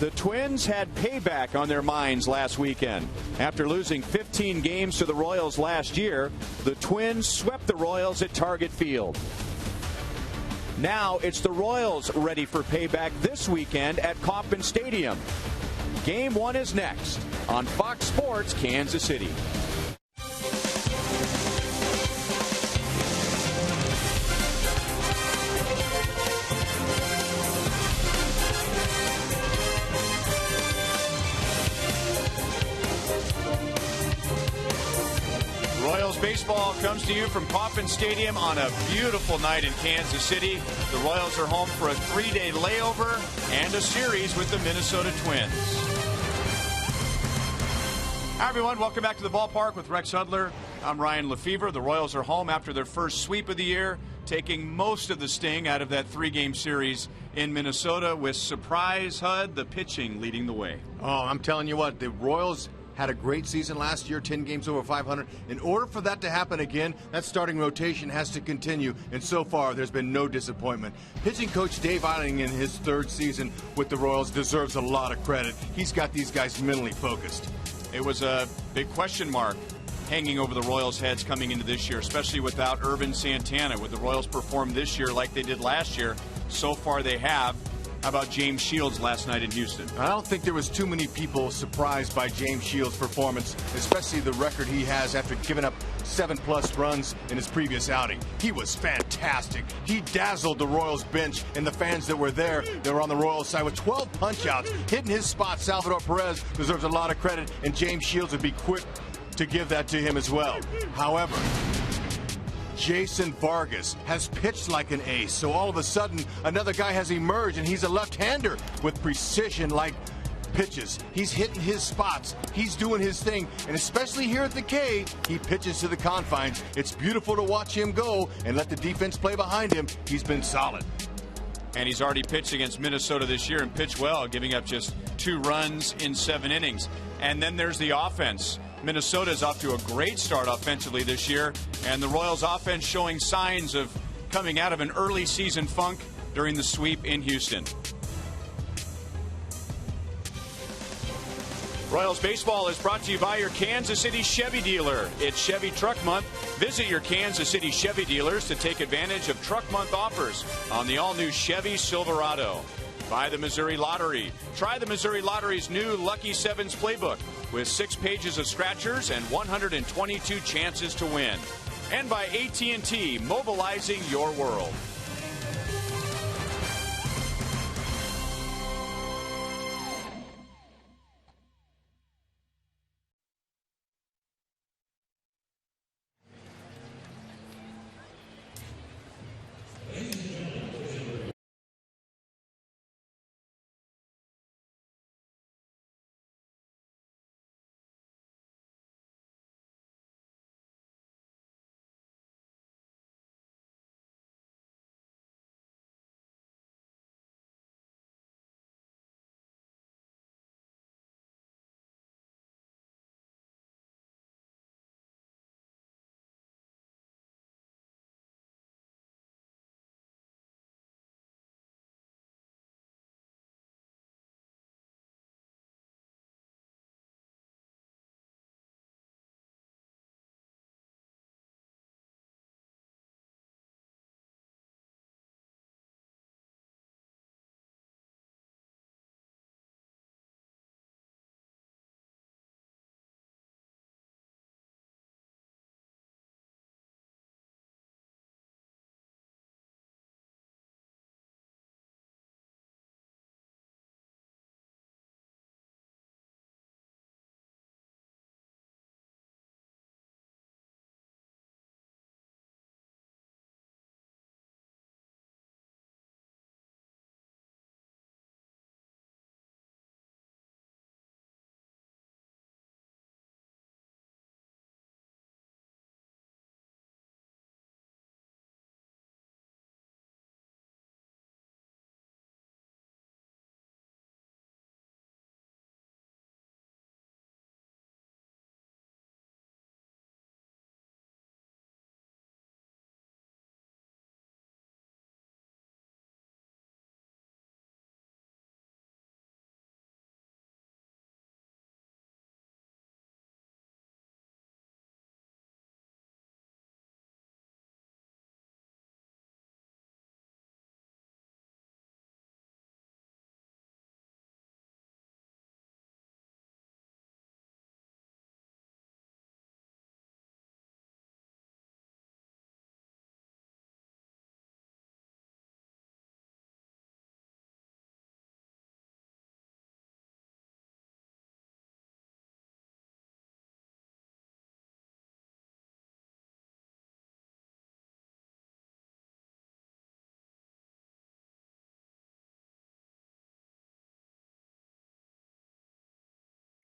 The Twins had payback on their minds last weekend. After losing 15 games to the Royals last year, the Twins swept the Royals at Target Field. Now it's the Royals ready for payback this weekend at Kauffman Stadium. Game 1 is next on Fox Sports Kansas City. Royals baseball comes to you from Kauffman Stadium on a beautiful night in Kansas City. The Royals are home for a 3-day layover and a series with the Minnesota Twins. Hi, everyone. Welcome back to the ballpark with Rex Hudler. I'm Ryan Lefevre. The Royals are home after their first sweep of the year, taking most of the sting out of that 3-game series in Minnesota with surprise Hud, the pitching leading the way. Oh, I'm telling you what, the Royals had a great season last year, 10 games over 500. In order for that to happen again, that starting rotation has to continue, and so far there's been no disappointment. Pitching coach Dave Eiling in his 3rd season with the Royals deserves a lot of credit. He's got these guys mentally focused. It was a big question mark hanging over the Royals' heads coming into this year, especially without Urban Santana. Would the Royals perform this year like they did last year? So far they have. How about James Shields last night in Houston? I don't think there was too many people surprised by James Shields' performance, especially the record he has after giving up 7+ runs in his previous outing. He was fantastic. He dazzled the Royals bench and the fans that were there that were on the Royals side with 12 punch-outs. Hitting his spot, Salvador Perez deserves a lot of credit, and James Shields would be quick to give that to him as well. However, Jason Vargas has pitched like an ace, so all of a sudden another guy has emerged, and he's a left-hander with precision-like pitches. He's hitting his spots, he's doing his thing, and especially here at the K, he pitches to the confines. It's beautiful to watch him go and let the defense play behind him. He's been solid. And he's already pitched against Minnesota this year and pitched well, giving up just 2 runs in 7 innings. And then there's the offense. Minnesota is off to a great start offensively this year, and the Royals offense showing signs of coming out of an early season funk during the sweep in Houston. Royals baseball is brought to you by your Kansas City Chevy dealer. It's Chevy Truck Month. Visit your Kansas City Chevy dealers to take advantage of Truck Month offers on the all-new Chevy Silverado. By the Missouri Lottery. Try the Missouri Lottery's new Lucky Sevens playbook with 6 pages of scratchers and 122 chances to win. And by AT mobilizing your world.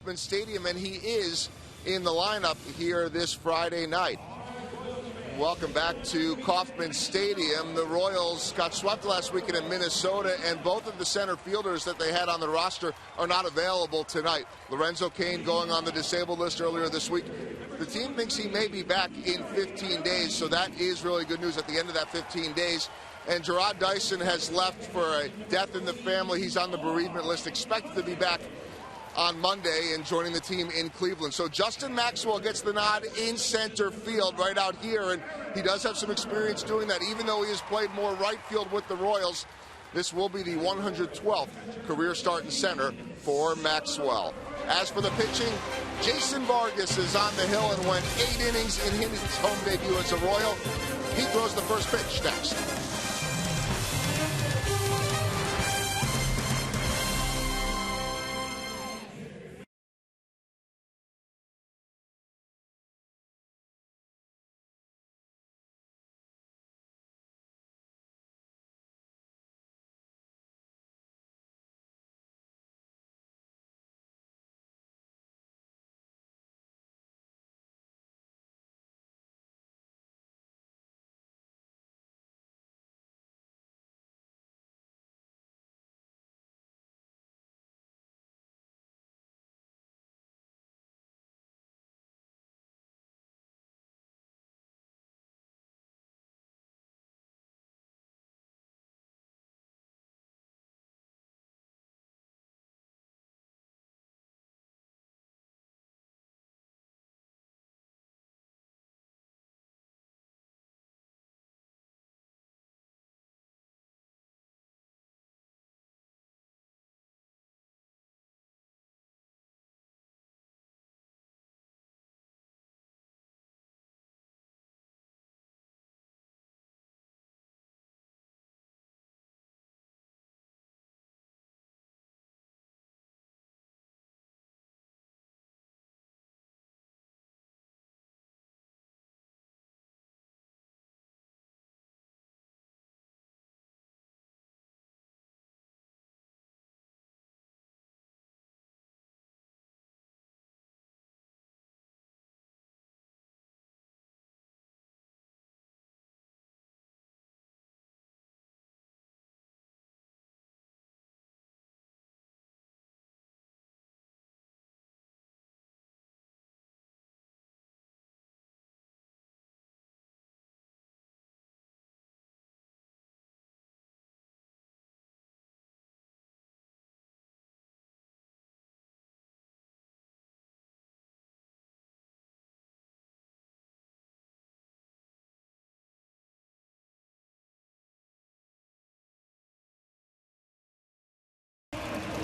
Kauffman Stadium, and he is in the lineup here this Friday night. Welcome back to Kauffman Stadium. The Royals got swept last weekend in Minnesota, and both of the center fielders that they had on the roster are not available tonight. Lorenzo Cain going on the disabled list earlier this week. The team thinks he may be back in 15 days, so that is really good news at the end of that 15 days. And Gerard Dyson has left for a death in the family. He's on the bereavement list, expected to be back on Monday and joining the team in Cleveland. So Justin Maxwell gets the nod in center field right out here, and he does have some experience doing that. Even though he has played more right field with the Royals, this will be the 112th career start in center for Maxwell. As for the pitching, Jason Vargas is on the hill and went 8 innings in his home debut as a Royal. He throws the first pitch next.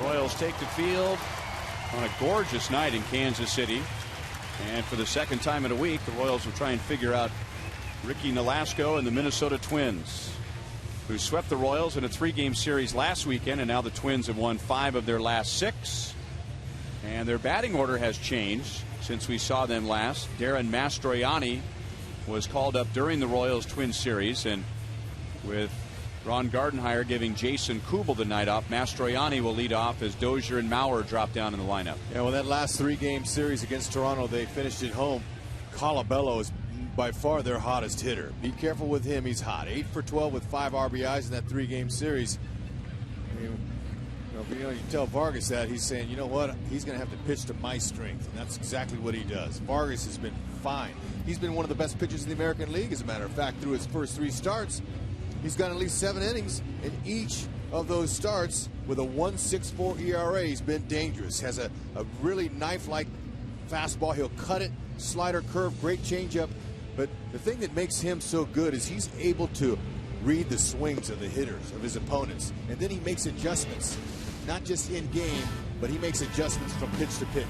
Royals take the field on a gorgeous night in Kansas City. And for the second time in a week, the Royals will try and figure out Ricky Nolasco and the Minnesota Twins, who swept the Royals in a 3-game series last weekend, and now the Twins have won 5 of their last 6. And their batting order has changed since we saw them last. Darren Mastroianni was called up during the Royals Twins series, and with Ron Gardenhire giving Jason Kubel the night off, Mastroianni will lead off as Dozier and Maurer drop down in the lineup. Yeah, well, that last 3-game series against Toronto, they finished at home. Colabello is by far their hottest hitter. Be careful with him. He's hot. 8 for 12 with 5 RBIs in that 3-game series. You tell Vargas that, he's saying, you know what, he's going to have to pitch to my strength, and that's exactly what he does. Vargas has been fine. He's been one of the best pitchers in the American League, as a matter of fact. Through his first 3 starts, he's got at least 7 innings in each of those starts with a 1.64 ERA. He's been dangerous. Has a really knife-like fastball. He'll cut it, slider, curve, great changeup. But the thing that makes him so good is he's able to read the swings of the hitters, of his opponents, and then he makes adjustments. Not just in game, but he makes adjustments from pitch to pitch.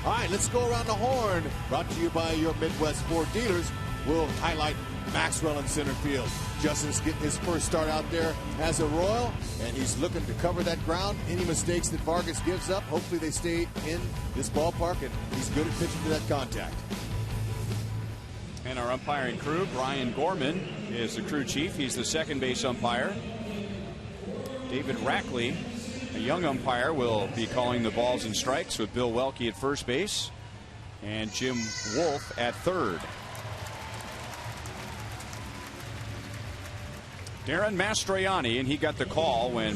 All right, let's go around the horn. Brought to you by your Midwest Ford dealers. We'll highlight Maxwell in center field. Justin's getting his first start out there as a Royal, and he's looking to cover that ground. Any mistakes that Vargas gives up, hopefully they stay in this ballpark, and he's good at pitching to that contact. And our umpiring crew, Brian Gorman is the crew chief. He's the second base umpire. David Rackley A young umpire will be calling the balls and strikes with Bill Welke at first base and Jim Wolf at third. Darren Mastroianni, and he got the call when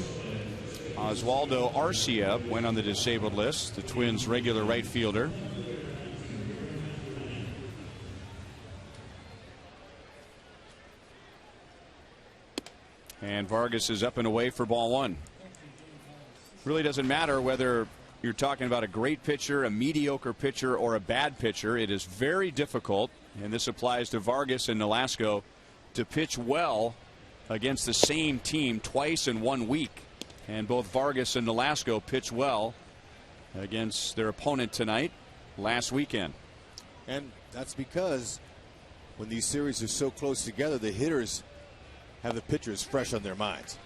Oswaldo Arcia went on the disabled list, the Twins' regular right fielder. And Vargas is up and away for ball one. Really doesn't matter whether you're talking about a great pitcher, a mediocre pitcher, or a bad pitcher. It is very difficult, and this applies to Vargas and Nolasco, to pitch well against the same team twice in 1 week. And both Vargas and Nolasco pitch well against their opponent tonight last weekend. And that's because when these series are so close together, the hitters have the pitchers fresh on their minds,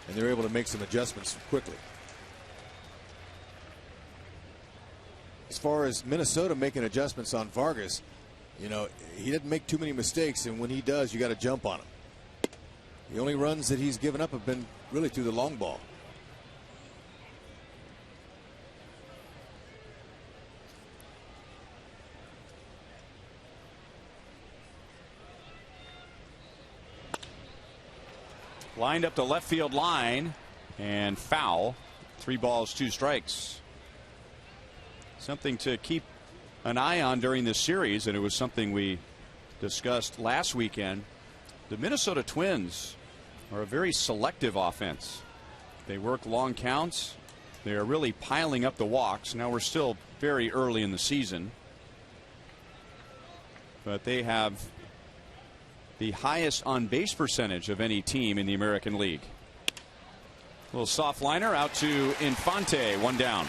and they're able to make some adjustments quickly. As far as Minnesota making adjustments on Vargas, you know, he didn't make too many mistakes, and when he does, you got to jump on him. The only runs that he's given up have been really through the long ball. Lined up the left field line and foul. 3 balls, 2 strikes. Something to keep an eye on during this series, and it was something we discussed last weekend. The Minnesota Twins are a very selective offense. They work long counts. They are really piling up the walks. Now we're still very early in the season, but they have the highest on base percentage of any team in the American League. A little soft liner out to Infante, 1 down.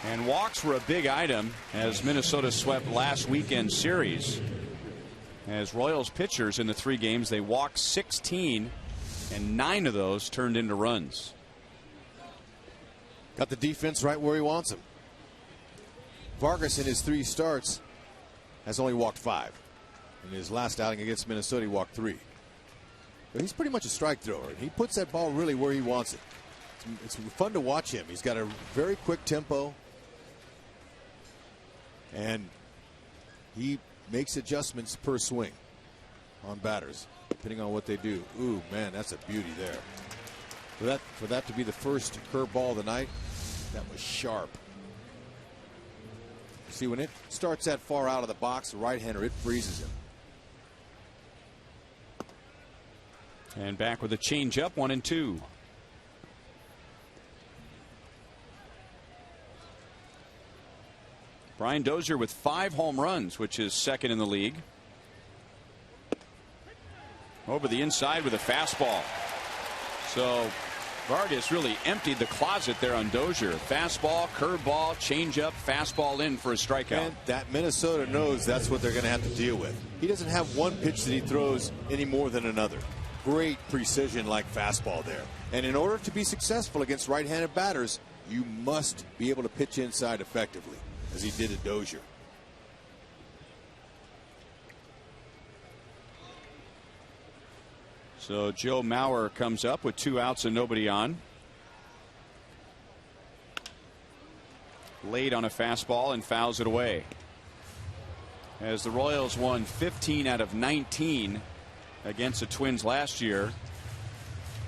And walks were a big item as Minnesota swept last weekend's series. As Royals pitchers in the 3 games, they walked 16, and 9 of those turned into runs. Got the defense right where he wants them. Vargas in his 3 starts has only walked 5. In his last outing against Minnesota, he walked 3. But he's pretty much a strike thrower. He puts that ball really where he wants it. It's fun to watch him. He's got a very quick tempo, and he makes adjustments per swing on batters, depending on what they do. Ooh, man, that's a beauty there. For that to be the first curveball of the night, that was sharp. See, when it starts that far out of the box, the right-hander, it freezes him. And back with a changeup, 1-2. Brian Dozier with 5 home runs, which is second in the league. Over the inside with a fastball. So Vargas really emptied the closet there on Dozier. Fastball, curveball, changeup, fastball in for a strikeout. And that Minnesota knows that's what they're going to have to deal with. He doesn't have one pitch that he throws any more than another. Great precision like fastball there. And in order to be successful against right-handed batters, you must be able to pitch inside effectively, as he did at Dozier. So Joe Mauer comes up with 2 outs and nobody on. Late on a fastball and fouls it away. As the Royals won 15 out of 19 against the Twins last year.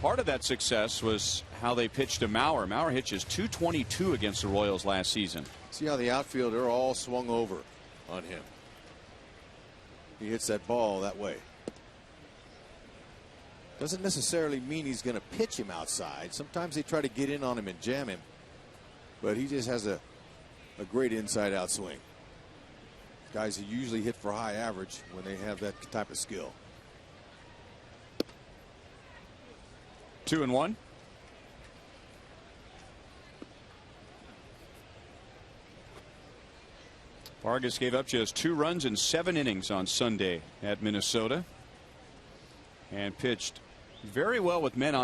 Part of that success was how they pitched to Mauer. Mauer hitches .222 against the Royals last season. See how the outfield are all swung over on him. He hits that ball that way. Doesn't necessarily mean he's going to pitch him outside. Sometimes they try to get in on him and jam him, but he just has a great inside out swing. Guys who usually hit for high average when they have that type of skill. 2-1. Vargas gave up just 2 runs in 7 innings on Sunday at Minnesota and pitched very well with men on